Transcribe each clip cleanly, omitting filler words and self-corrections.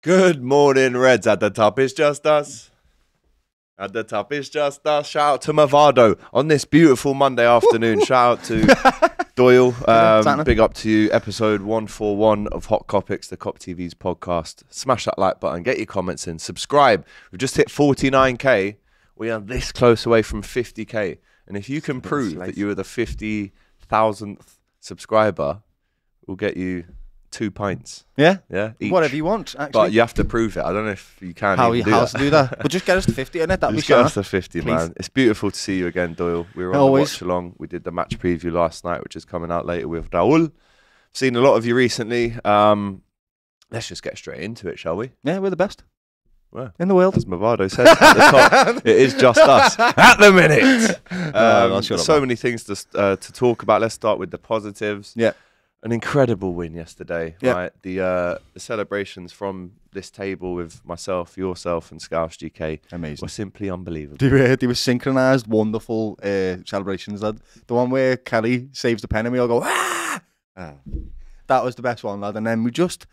Good morning, Reds. At the top, it's just us. At the top, it's just us. Shout out to Mavado on this beautiful Monday afternoon. Shout out to Doyle. Big up to you. Episode 141 of Hot Kopics, the Kop TV's podcast. Smash that like button. Get your comments in. Subscribe. We've just hit 49k. We are this close away from 50k. And if you can prove that you are the 50,000th subscriber, we'll get you 2 pints. Yeah? Yeah. Each. Whatever you want, actually. But you have to prove it. I don't know if you can How even to do that. But just get us to 50, innit? That'd be just get fun. us to 50, Please. man. It's beautiful to see you again, Doyle. We were on the watch along. We did the match preview last night, which is coming out later with Raul. Seen a lot of you recently. Let's just get straight into it, shall we? Yeah, we're the best. Well, in the world. As Mavado said at the top, it is just us at the minute. So many things to talk about. Let's start with the positives. Yeah. An incredible win yesterday, Yep. right? The celebrations from this table with myself, yourself, and Scouse GK Amazing. were simply unbelievable. They were synchronised, wonderful celebrations, lad. The one where Kelly saves the pen and we all go, ah! That was the best one, lad. And then we just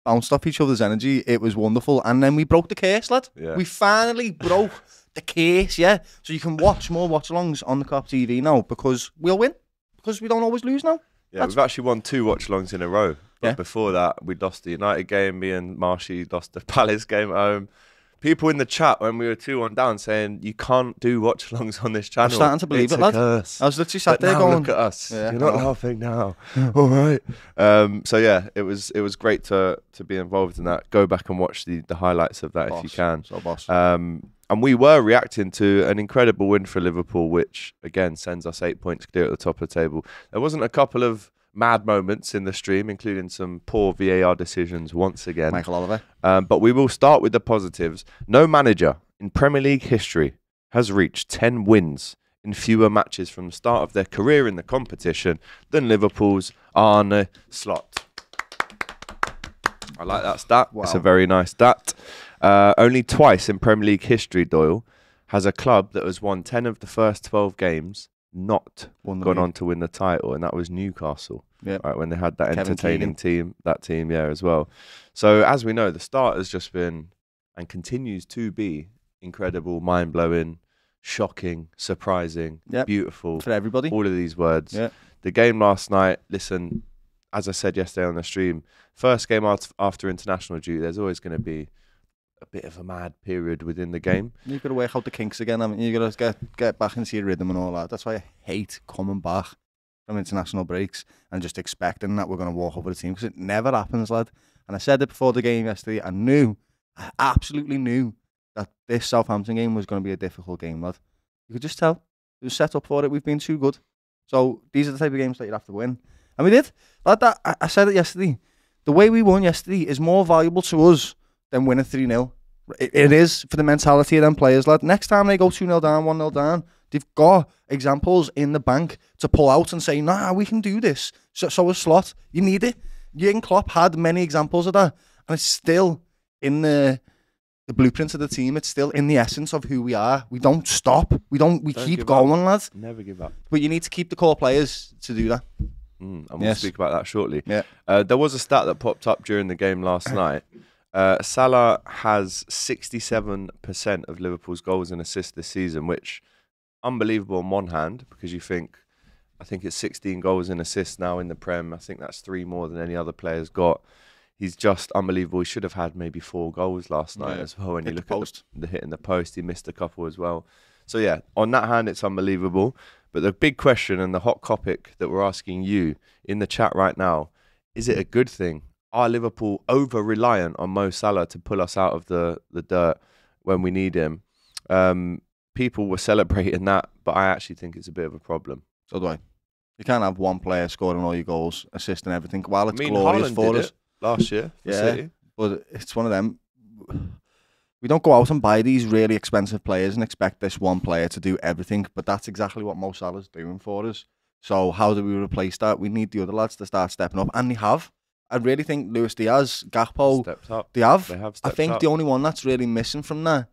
bounced off each other's energy. It was wonderful. And then we broke the curse, lad. Yeah. We finally broke the curse, yeah. So you can watch more watch-alongs on the Kop TV now because we'll win. Because we don't always lose now. Yeah, we've actually won 2 watch-alongs in a row. But Yeah. before that, we lost the United game. Me and Marshy lost the Palace game at home. People in the chat when we were 2-1 down saying, you can't do watch-alongs on this channel. I'm starting to believe It's it, a lad. curse. I was literally sat But there now going, look at us. Yeah, You're not I know. laughing now. All right. So yeah, it was great to be involved in that. Go back and watch the highlights of that if you can. So boss. And we were reacting to an incredible win for Liverpool, which again sends us 8 points clear at the top of the table. There wasn't a couple of mad moments in the stream, including some poor VAR decisions once again. Michael Oliver. But we will start with the positives. No manager in Premier League history has reached 10 wins in fewer matches from the start of their career in the competition than Liverpool's Arne Slot. I like that stat. Wow. It's a very nice stat. Only twice in Premier League history, Doyle, has a club that has won 10 of the first 12 games not gone on to win the title, and that was Newcastle. Yeah. Right, when they had that Kevin entertaining team, as well. So as we know, the start has just been and continues to be incredible, mind-blowing, shocking, surprising, Yep. beautiful. For everybody. All of these words. Yeah. The game last night, listen, as I said yesterday on the stream, first game after international duty, there's always going to be a bit of a mad period within the game. You've got to work out the kinks again, haven't you? You've got to get back into your rhythm and all that. That's why I hate coming back from international breaks and just expecting that we're going to walk over the team, because it never happens, lad. And I said it before the game yesterday. I absolutely knew that this Southampton game was going to be a difficult game, lad. You could just tell. It was set up for it. We've been too good. So these are the type of games that you'd have to win. And we did. Lad, I said it yesterday. The way we won yesterday is more valuable to us than winning 3-0. It is for the mentality of them players, lad. Next time they go 2-0 down, 1-0 down, they've got examples in the bank to pull out and say, nah, we can do this. So is Slot. You need it. Jurgen Klopp had many examples of that. And it's still in the blueprint of the team. It's still in the essence of who we are. We don't stop. We keep going, lads. Never give up. But you need to keep the core players to do that. And we'll speak about that shortly. Yeah. There was a stat that popped up during the game last night. Salah has 67% of Liverpool's goals and assists this season, which unbelievable on one hand, because I think it's 16 goals and assists now in the Prem. I think that's 3 more than any other player's got. He's just unbelievable. He should have had maybe 4 goals last night as well. When you look at the hit in the post, he missed a couple as well. So yeah, on that hand, it's unbelievable. But the big question and the hot topic that we're asking you in the chat right now, is it a good thing? Are Liverpool over-reliant on Mo Salah to pull us out of the dirt when we need him? People were celebrating that, but I actually think it's a bit of a problem. So do I. You can't have one player scoring all your goals, assisting everything. While it's glorious Haaland for did us. it last year for City. But it's one of them. We don't go out and buy these really expensive players and expect this one player to do everything, but that's exactly what Mo Salah's doing for us. So how do we replace that? We need the other lads to start stepping up, and they have. I really think Luis Diaz, Gakpo, Stepped up. they have. I stepped think up. the only one that's really missing from that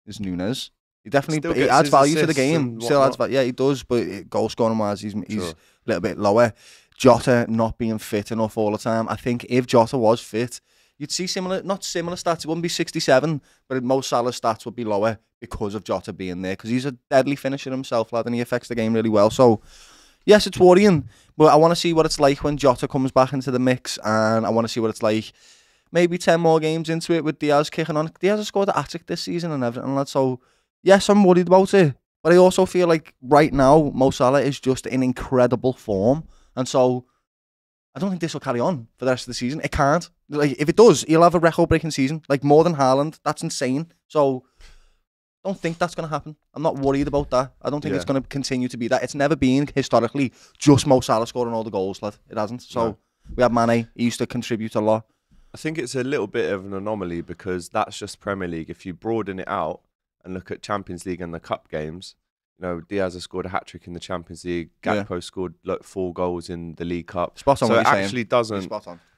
is Nunes. He definitely Still he gets adds his value to the assists game. and Still adds whatnot. value. Yeah, he does, but goal scoring wise, he's Sure. a little bit lower. Jota not being fit enough all the time. I think if Jota was fit, you'd see not similar stats. It wouldn't be 67, but Mo Salah's stats would be lower because of Jota being there, because he's a deadly finisher himself, lad, and he affects the game really well. So, yes, it's worrying, but I want to see what it's like when Jota comes back into the mix, and I want to see what it's like maybe 10 more games into it with Diaz kicking on. Diaz has scored a hat-trick this season and everything, lad. So, yes, I'm worried about it, but I also feel like right now, Mo Salah is just in incredible form, and so I don't think this will carry on for the rest of the season. It can't. Like, if it does, he'll have a record-breaking season, like more than Haaland. That's insane. So, I don't think that's going to happen. I'm not worried about that. I don't think it's going to continue to be that. It's never been, historically, just Mo Salah scoring all the goals, lad. It hasn't. So, we have Mane. He used to contribute a lot. I think it's a little bit of an anomaly because that's just Premier League. If you broaden it out and look at Champions League and the Cup games, you know, Diaz has scored a hat-trick in the Champions League. Gakpo scored like 4 goals in the League Cup. Spot on. So what it you're actually doesn't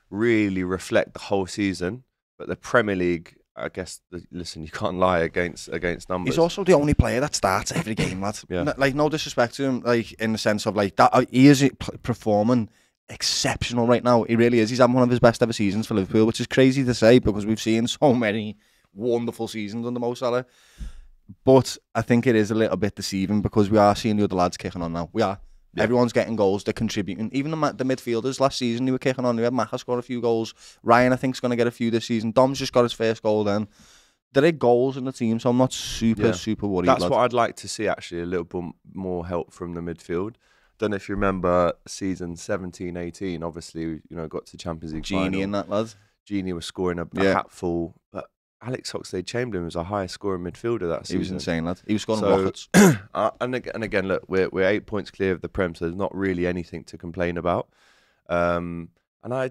really reflect the whole season. But the Premier League, I guess, listen, you can't lie against numbers. He's also the only player that starts every game, lad. Like, no disrespect to him, like, in the sense of, like, that he is performing exceptional right now. He really is. He's having one of his best ever seasons for Liverpool, which is crazy to say because we've seen so many wonderful seasons under Mo Salah. But I think it is a little bit deceiving because we are seeing the other lads kicking on now. We are. Yeah. Everyone's getting goals. They're contributing. Even the midfielders last season, they were kicking on. We had Maka scored a few goals. Ryan, I think, is going to get a few this season. Dom's just got his first goal then. There are goals in the team, so I'm not super worried. That's what I'd like to see, actually, a little bit more help from the midfield. Don't know if you remember season 17-18, obviously, you know, got to Champions League Genie final. and that, lad. Genie was scoring a hatful, but Alex Oxlade-Chamberlain was a highest scoring midfielder that season. He was insane, lad. He was scoring rockets. And again, look, we're 8 points clear of the Prem, so there's not really anything to complain about. And I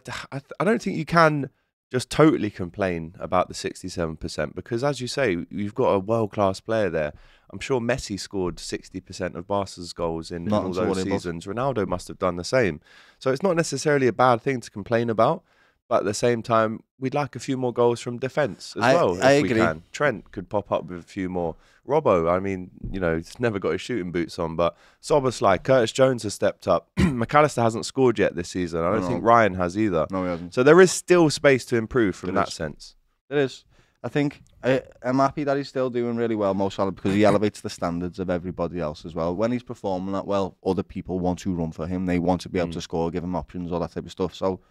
don't think you can just totally complain about the 67% because, as you say, you've got a world-class player there. I'm sure Messi scored 60% of Barca's goals in all those seasons. Ronaldo must have done the same. So it's not necessarily a bad thing to complain about. But at the same time, we'd like a few more goals from defence as well, if we can. Trent could pop up with a few more. Robbo, I mean, you know, he's never got his shooting boots on, but Szoboszlai, Curtis Jones has stepped up. McAllister hasn't scored yet this season. I don't think Ryan has either. No, he hasn't. So there is still space to improve from that sense. There is. I think I'm happy that he's still doing really well, Mo Salah, because he elevates the standards of everybody else as well. When he's performing that well, other people want to run for him. They want to be able to score, give him options, all that type of stuff. So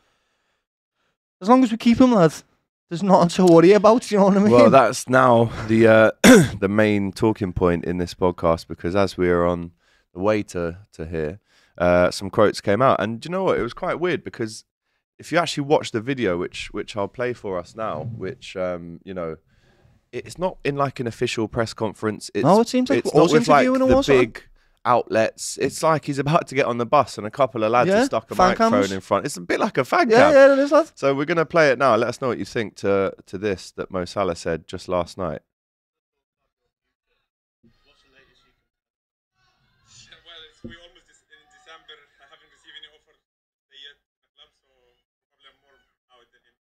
as long as we keep him, lads, there's nothing to worry about, you know what I mean? Well, that's now the the main talking point in this podcast, because as we are on the way to here, some quotes came out. And do you know what? It was quite weird because if you actually watch the video, which I'll play for us now, which, you know, it's not in like an official press conference. No, it seems like it's not with like the big outlets. It's like he's about to get on the bus and a couple of lads have stuck a microphone in front. It's a bit like a fan cam. Yeah, it is, lad. So we're going to play it now. Let us know what you think to this that Mo Salah said just last night. We almost in December haven't received any offer yet in the club, so probably I'm more out than him.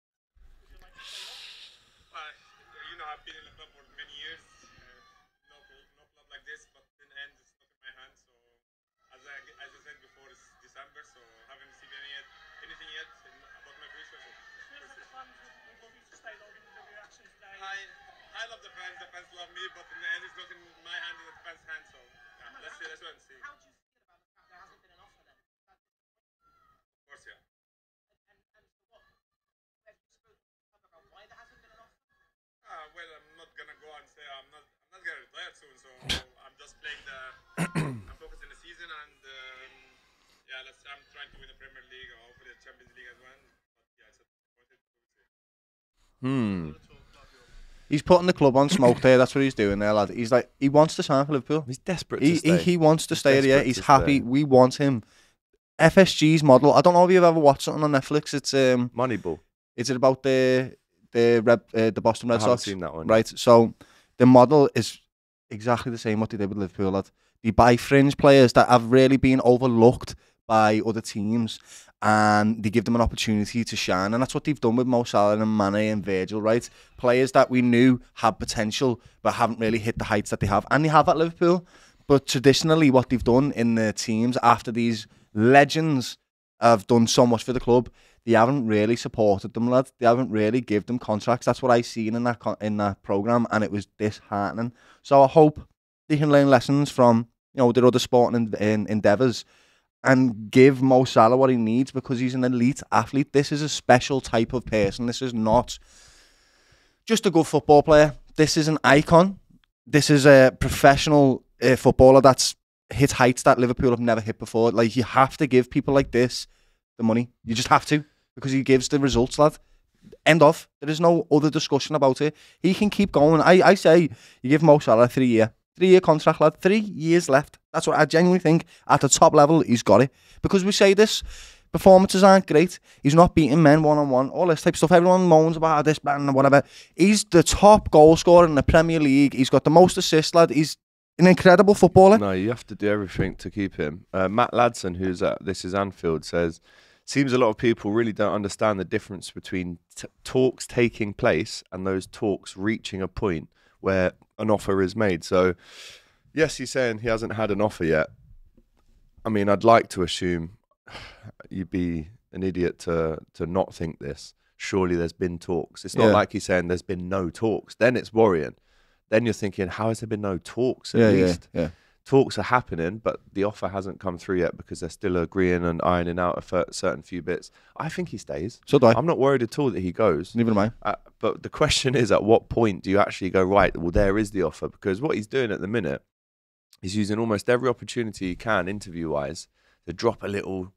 You know, I've been in the club for many years. No club like this, but in the end, it's not in my hands. So as I said before, it's December, so I haven't received anything yet about my future. I love the fans. The fans love me, but in the end, it's not in my hand; it's in the fans' hands. So yeah, let's wait and see. How do you feel about the fact there hasn't been an offer then? Of course, yeah. And what? Have you spoken to the club about why there hasn't been an offer? Well, I'm not gonna go and say I'm not gonna retire soon. So I'm just playing I'm focused in the season, and yeah, I'm trying to win the Premier League or hopefully the Champions League as well. But yeah, it's a He's putting the club on smoke there. That's what he's doing there, lad. He's like, he wants to sign for Liverpool. He's desperate to stay. He wants to stay there. He's happy. We want him. FSG's model. I don't know if you've ever watched something on Netflix. It's Moneyball. Is it about the Boston Red Sox? I haven't seen that one. Right. So the model is exactly the same what they did with Liverpool, lad. They buy fringe players that have really been overlooked by other teams, and they give them an opportunity to shine, and that's what they've done with Mo Salah and Mane and Virgil, right? Players that we knew had potential but haven't really hit the heights that they have, and they have at Liverpool. But traditionally, what they've done in the teams after these legends have done so much for the club, they haven't really supported them, lad. They haven't really give them contracts. That's what I seen in that program, and it was disheartening. So I hope they can learn lessons from their other sporting endeavours and give Mo Salah what he needs, because he's an elite athlete. This is a special type of person. This is not just a good football player. This is an icon. This is a professional footballer that's hit heights that Liverpool have never hit before. Like, you have to give people like this the money. You just have to, because he gives the results, lad. End of. There is no other discussion about it. He can keep going. I say you give Mo Salah a 3-year contract, lad. 3 years left. That's what I genuinely think. At the top level, he's got it. Because we say this, performances aren't great. He's not beating men one-on-one. All this type of stuff. Everyone moans about this, and whatever. He's the top goal scorer in the Premier League. He's got the most assists, lad. He's an incredible footballer. No, you have to do everything to keep him. Matt Ladson, who's at This Is Anfield, says, seems a lot of people really don't understand the difference between talks taking place and those talks reaching a point where an offer is made. So, yes, he's saying he hasn't had an offer yet. I mean, I'd like to assume you'd be an idiot to not think this. Surely there's been talks. It's not like he's saying there's been no talks. Then it's worrying. Then you're thinking, how has there been no talks at least? Yeah. Talks are happening, but the offer hasn't come through yet because they're still agreeing and ironing out a certain few bits. I think he stays. So do I. I'm not worried at all that he goes. Neither am I. But the question is, at what point do you actually go, right, well, there is the offer? Because what he's doing at the minute is using almost every opportunity he can, interview-wise, to drop a little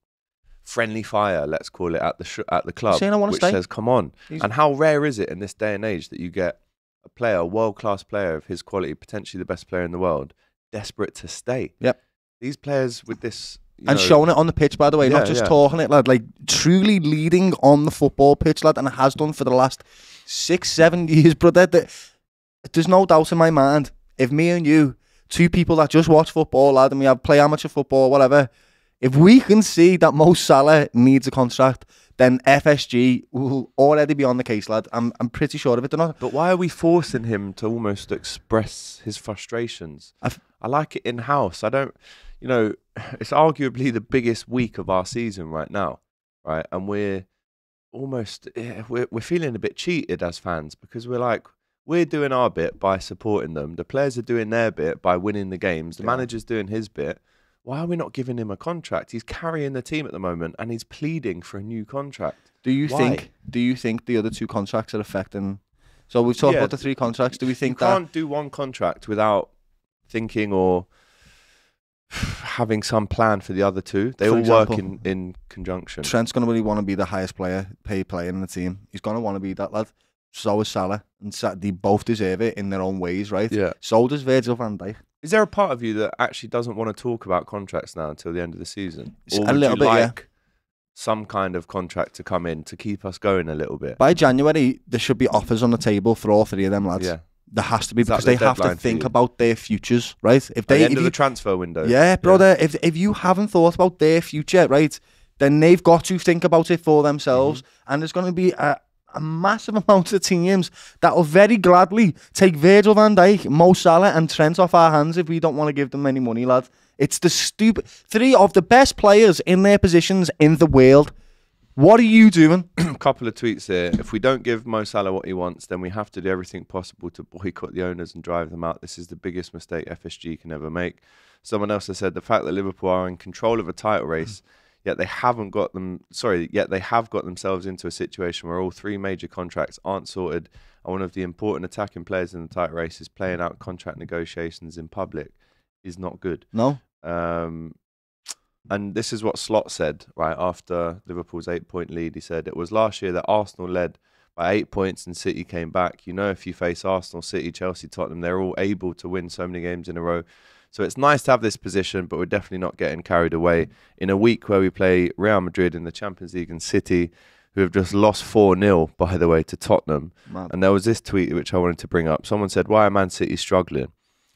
friendly fire, let's call it, at the club, saying I want to stay. Says, come on. And how rare is it in this day and age that you get a player, a world-class player of his quality, potentially the best player in the world, desperate to stay? Yep. These players with this... showing it on the pitch, by the way, not just talking it, lad. Like, truly leading on the football pitch, lad, and it has done for the last 6-7 years, brother. There's no doubt in my mind, if me and you, two people that just watch football, lad, and we play amateur football, whatever, if we can see that Mo Salah needs a contract, then FSG will already be on the case, lad. I'm pretty sure of it. They're not. But why are we forcing him to almost express his frustrations? I like it in-house. I don't, it's arguably the biggest week of our season right now, right? And we're almost, we're feeling a bit cheated as fans, because we're doing our bit by supporting them. The players are doing their bit by winning the games. The manager's doing his bit. Why are we not giving him a contract? He's carrying the team at the moment, and he's pleading for a new contract. Do you think the other two contracts are affecting? So we've talked about the 3 contracts. Do we think you can't do one contract without thinking or having some plan for the other 2? They all work in conjunction. Trent's going to really want to be the highest paid player in the team. He's going to want to be that, lad. So is Salah, and they both deserve it in their own ways, right? Yeah. So does Virgil van Dijk. Is there a part of you that actually doesn't want to talk about contracts now until the end of the season? Or a little bit, some kind of contract to come in to keep us going a little bit? By January, there should be offers on the table for all 3 of them, lads. Yeah. There has to be, because they have to think about their futures, right? If they end of the transfer window. Yeah, brother. Yeah. If you haven't thought about their future, right, then they've got to think about it for themselves. And there's going to be a massive amount of teams that will very gladly take Virgil van Dijk, Mo Salah and Trent off our hands if we don't want to give them any money, lad. It's the 3 of the best players in their positions in the world. What are you doing? A couple of tweets here. If we don't give Mo Salah what he wants, then we have to do everything possible to boycott the owners and drive them out. This is the biggest mistake FSG can ever make. Someone else has said the fact that Liverpool are in control of a title race, yet they have got themselves into a situation where all 3 major contracts aren't sorted, and one of the important attacking players in the title race is playing out contract negotiations in public, is not good. No. And this is what Slot said, right, after Liverpool's 8-point lead. He said, it was last year that Arsenal led by 8 points and City came back. If you face Arsenal, City, Chelsea, Tottenham, they're all able to win so many games in a row. So it's nice to have this position, but we're definitely not getting carried away. In a week where we play Real Madrid in the Champions League and City, who have just lost 4-0, by the way, to Tottenham. Man. And there was this tweet which I wanted to bring up. Someone said, why are Man City struggling?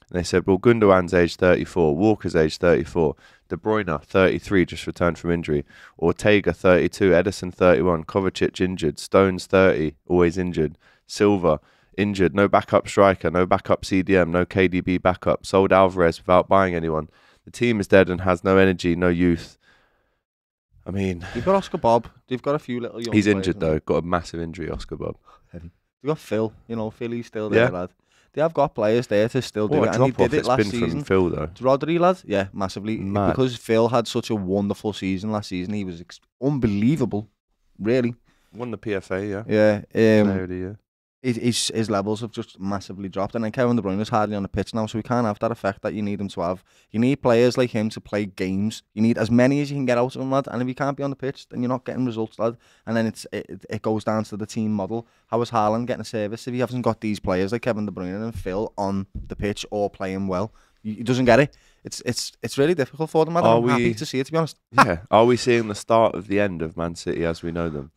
And they said, well, Gundogan's age 34, Walker's age 34, De Bruyne 33, just returned from injury, Ortega 32, Edison 31, Kovacic injured, Stones 30, always injured, Silva injured, no backup striker, no backup CDM, no KDB backup, sold Alvarez without buying anyone. The team is dead and has no energy, no youth. I mean, You've got Oscar Bob. They've got a few little young he's players, injured haven't though. Got a massive injury, Oscar Bob. they? They've got Phil. Philly's still there, Yeah. lad. They have got players there to still do What it, a and they drop off did it it's last been season. from Phil though. Rodri, lad, yeah, massively. Mad. Because Phil had such a wonderful season last season. He was unbelievable, really. Won the PFA, yeah. Yeah. Player of the year. His levels have just massively dropped, and then Kevin De Bruyne is hardly on the pitch now, so we can't have that effect that you need him to have. You need players like him to play games. You need as many as you can get out of him, lad. And if he can't be on the pitch, then you're not getting results, lad. And then it goes down to the team model. How is Haaland getting a service if he hasn't got these players like Kevin De Bruyne and Phil on the pitch or playing well? He doesn't get it. It's really difficult for them, lad. I'm happy to see it, to be honest. Yeah. Are we seeing the start of the end of Man City as we know them?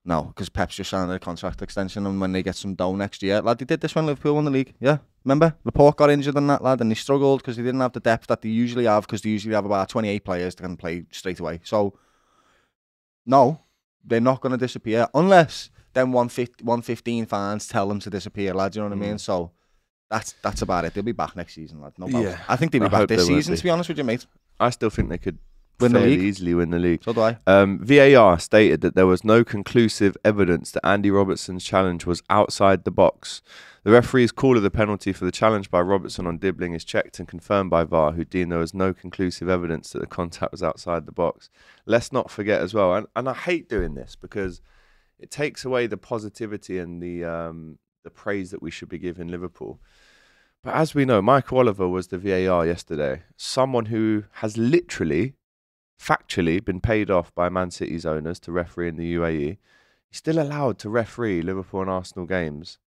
No, because Pep's just signed a contract extension, and when they get some dough next year, lad, they did this when Liverpool won the league. Yeah, remember? Laporte got injured and that, lad, and they struggled because they didn't have the depth that they usually have, because they usually have about 28 players that can play straight away. So, no, they're not going to disappear unless them 115 fans tell them to disappear, lad. You know what I mean? So that's about it. They'll be back next season, lad. No doubt. Yeah. I think they'll be I back hope this they won't season. be. To be honest with you, mate. I still think they could Win the fairly league. easily win the league. So do I. VAR stated that there was no conclusive evidence that Andy Robertson's challenge was outside the box. The referee's call of the penalty for the challenge by Robertson on dribbling is checked and confirmed by VAR, who deemed there was no conclusive evidence that the contact was outside the box. Let's not forget as well, and I hate doing this because it takes away the positivity and the praise that we should be giving Liverpool. But as we know, Michael Oliver was the VAR yesterday, someone who has literally factually been paid off by Man City's owners to referee in the UAE. He's still allowed to referee Liverpool and Arsenal games.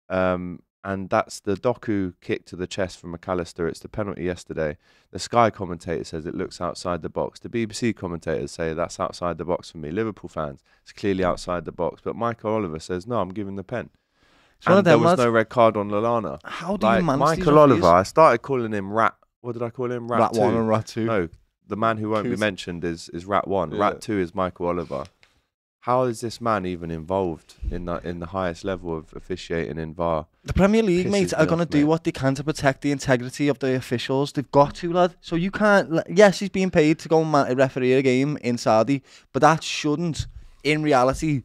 And that's the Doku kick to the chest from McAllister. It's the penalty yesterday. The Sky commentator says it looks outside the box. The BBC commentators say that's outside the box for me. Liverpool fans, it's clearly outside the box. But Michael Oliver says, no, I'm giving the pen. And there was no red card on Lallana. How do you manage Michael these referees? Oliver, I started calling him Rat. What did I call him? Rat 1 and Rat 2. No, the man who won't be Who's- mentioned is Rat 1. Yeah. Rat 2 is Michael Oliver. How is this man even involved in the highest level of officiating in VAR? The Premier League, Pisses mate, me are going to off, do mate. what they can to protect the integrity of the officials. They've got to, lad. So you can't... Yes, he's being paid to go and referee a game in Saudi, but that shouldn't, in reality,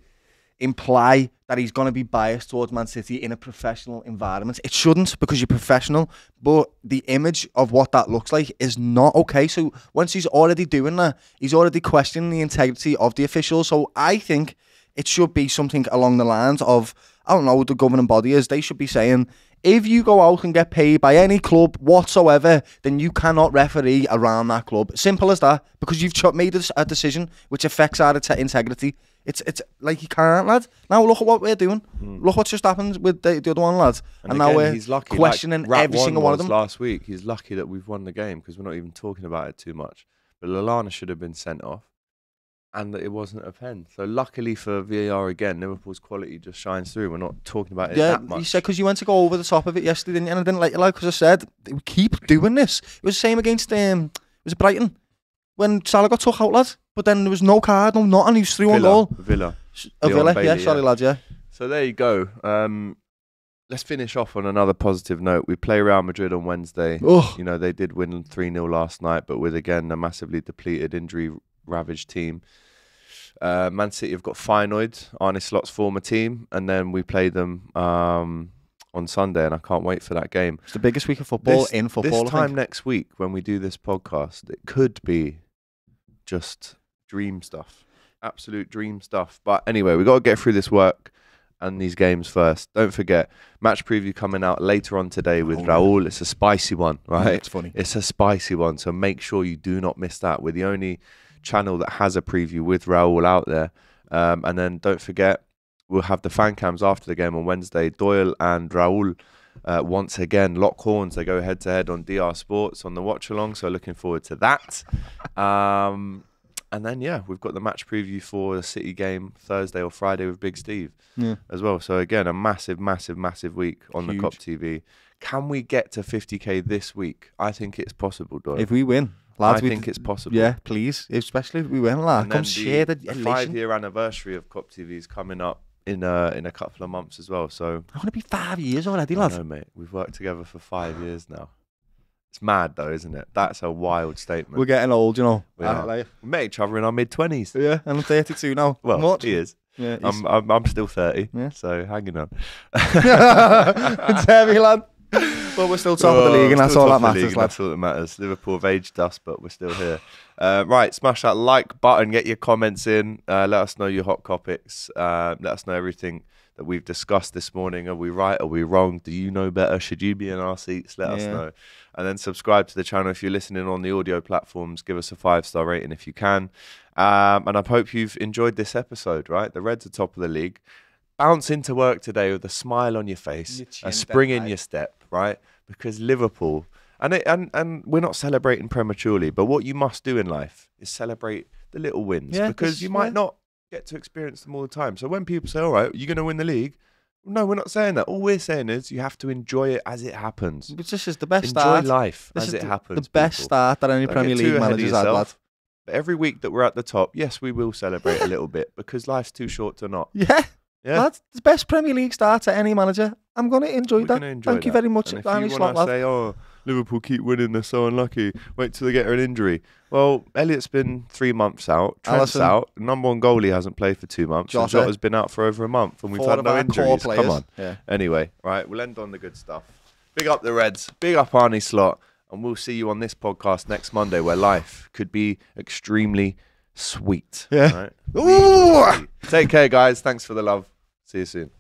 imply that he's going to be biased towards Man City in a professional environment. It shouldn't, because you're professional, but the image of what that looks like is not okay. So once he's already doing that, he's already questioning the integrity of the officials. So I think it should be something along the lines of, I don't know what the governing body is, they should be saying, if you go out and get paid by any club whatsoever, then you cannot referee around that club. Simple as that, because you've made a decision which affects our integrity. It's like you can't, lad. Now look at what we're doing. Look what's just happened with the other one, lad. And now again, we're he's lucky, questioning like Rat every single one of was them. last week. He's lucky that we've won the game because we're not even talking about it too much. But Lallana should have been sent off, and that it wasn't a pen. So luckily for VAR again, Liverpool's quality just shines through. We're not talking about it that much. You said because you went to go over the top of it yesterday, didn't you? And I didn't let you, like, because I said we keep doing this. It was the same against was it Brighton when Salah got took out, lad? But then there was no card, no nothing. He was 3-1 goal. Villa. Villa, Bailey, yeah, sorry, lad, yeah. So there you go. Let's finish off on another positive note. We play Real Madrid on Wednesday. Oh. You know, they did win 3-0 last night, but with, again, a massively depleted, injury-ravaged team. Man City have got Feyenoord, Arne Slot's former team, and then we play them on Sunday, and I can't wait for that game. It's the biggest week of football in football. This time next week, when we do this podcast, it could be just dream stuff. Absolute dream stuff. But anyway, we've got to get through this work and these games first. Don't forget, match preview coming out later on today with Raul. It's a spicy one, right? It's funny. It's a spicy one, so make sure you do not miss that. We're the only channel that has a preview with Raul out there. And then don't forget, we'll have the fan cams after the game on Wednesday. Doyle and Raul once again lock horns. They go head-to-head on DR Sports on the watch-along, so looking forward to that. And then, yeah, we've got the match preview for the City game Thursday or Friday with Big Steve as well. So, again, a massive, massive, massive week on the Kop TV. Can we get to 50K this week? I think it's possible, Doyle. If we win, lads, I think it's possible. Yeah, please. Especially if we win, lad. And Come then share the the elation. 5-year anniversary of Kop TV is coming up in a couple of months as well. So I'm going to be 5 years already, I lad. know, mate. We've worked together for 5 years now. It's mad though, isn't it? That's a wild statement. We're getting old, you know. We are. Like, We met each other in our mid-20s. yeah, and I'm 32 now. Well, what? he is. Yeah, I'm still 30, Yeah. so hanging on. it's heavy, lad. But we're still top of the league, and that's all that matters, lad. That's all that matters. Liverpool have aged us, but we're still here. Right, smash that like button, get your comments in. Let us know your hot Kopics. Let us know everything that we've discussed this morning. Are we right? Are we wrong? Do you know better? Should you be in our seats? Let us know. And then subscribe to the channel if you're listening on the audio platforms. Give us a 5-star rating if you can. And I hope you've enjoyed this episode, right? The Reds are top of the league. Bounce into work today with a smile on your face, a spring in your step, right? Because Liverpool, and we're not celebrating prematurely, but what you must do in life is celebrate the little wins, because you might not get to experience them all the time. So when people say, all right, you're going to win the league, no, we're not saying that. All we're saying is you have to enjoy it as it happens. It's just the best Enjoy start. life This as is it happens. The best people. start that any Don't Premier get too League ahead of manager's had, lad. yourself. But every week that we're at the top, yes, we will celebrate a little bit, because life's too short to not. Yeah. Yeah. Lad, the best Premier League start to any manager. I'm going to enjoy We're that. gonna enjoy Thank you that. very much, And if Arnie you Slot, want to lad. say, oh, Liverpool keep winning, they're so unlucky, wait till they get an injury. Well, Elliot's been 3 months out, Trent's Alisson. out, number one goalie hasn't played for 2 months, and Jota. Jota's been out for over a month, and we've 4 had of no our core injuries. players. Come on. Yeah. Anyway, right, we'll end on the good stuff. Big up the Reds, big up Arnie Slot, and we'll see you on this podcast next Monday, where life could be extremely sweet. Yeah. Right? Take care, guys. Thanks for the love. See you soon.